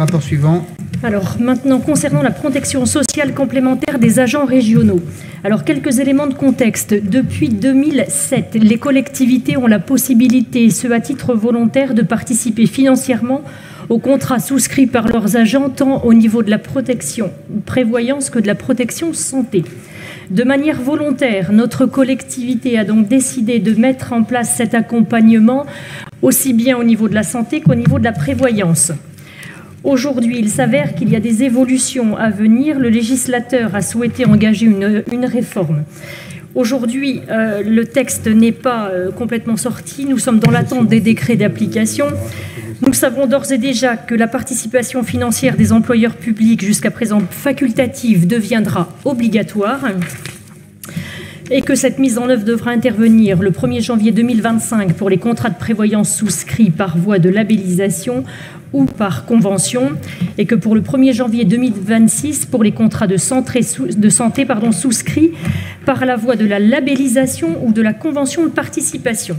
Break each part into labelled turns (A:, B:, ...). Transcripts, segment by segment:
A: Rapport suivant.
B: Alors maintenant, concernant la protection sociale complémentaire des agents régionaux. Alors quelques éléments de contexte. Depuis 2007, les collectivités ont la possibilité, ce à titre volontaire, de participer financièrement aux contrats souscrits par leurs agents, tant au niveau de la protection prévoyance que de la protection santé. De manière volontaire, notre collectivité a donc décidé de mettre en place cet accompagnement aussi bien au niveau de la santé qu'au niveau de la prévoyance. Aujourd'hui, il s'avère qu'il y a des évolutions à venir. Le législateur a souhaité engager une réforme. Aujourd'hui, le texte n'est pas complètement sorti. Nous sommes dans l'attente des décrets d'application. Nous savons d'ores et déjà que la participation financière des employeurs publics, jusqu'à présent facultative, deviendra obligatoire et que cette mise en œuvre devra intervenir le 1er janvier 2025 pour les contrats de prévoyance souscrits par voie de labellisation ou par convention, et que pour le 1er janvier 2026 pour les contrats de santé souscrits par la voie de la labellisation ou de la convention de participation.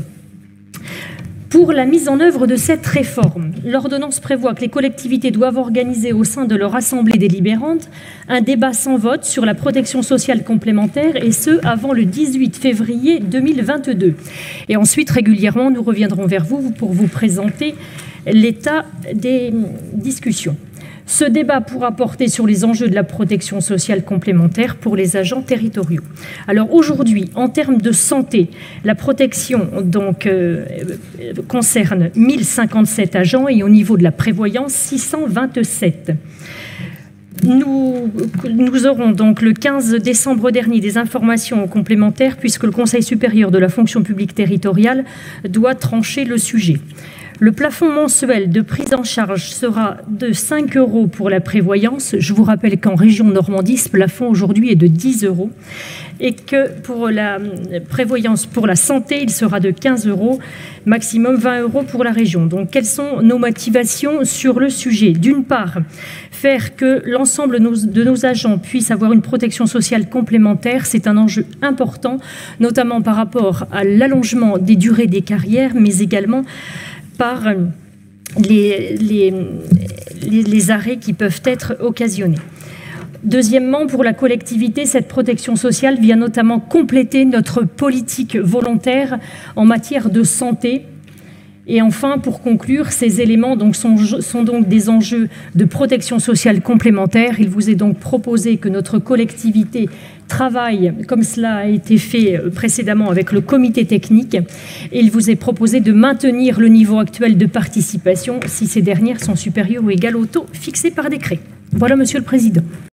B: Pour la mise en œuvre de cette réforme, l'ordonnance prévoit que les collectivités doivent organiser au sein de leur assemblée délibérante un débat sans vote sur la protection sociale complémentaire, et ce, avant le 18 février 2022. Et ensuite, régulièrement, nous reviendrons vers vous pour vous présenter l'état des discussions. Ce débat pourra porter sur les enjeux de la protection sociale complémentaire pour les agents territoriaux. Alors aujourd'hui, en termes de santé, la protection donc concerne 1057 agents et au niveau de la prévoyance, 627. Nous aurons donc le 15 décembre dernier des informations complémentaires puisque le Conseil supérieur de la fonction publique territoriale doit trancher le sujet. Le plafond mensuel de prise en charge sera de 5 € pour la prévoyance. Je vous rappelle qu'en région Normandie, ce plafond aujourd'hui est de 10 € et que pour la prévoyance pour la santé, il sera de 15 €, maximum 20 € pour la région. Donc, quelles sont nos motivations sur le sujet? D'une part, faire que l'ensemble de nos agents puissent avoir une protection sociale complémentaire, c'est un enjeu important, notamment par rapport à l'allongement des durées des carrières, mais également par les arrêts qui peuvent être occasionnés. Deuxièmement, pour la collectivité, cette protection sociale vient notamment compléter notre politique volontaire en matière de santé. Et enfin, pour conclure, ces éléments donc sont donc des enjeux de protection sociale complémentaire. Il vous est donc proposé que notre collectivité travaille, comme cela a été fait précédemment avec le comité technique, et il vous est proposé de maintenir le niveau actuel de participation si ces dernières sont supérieures ou égales au taux fixé par décret. Voilà, Monsieur le Président.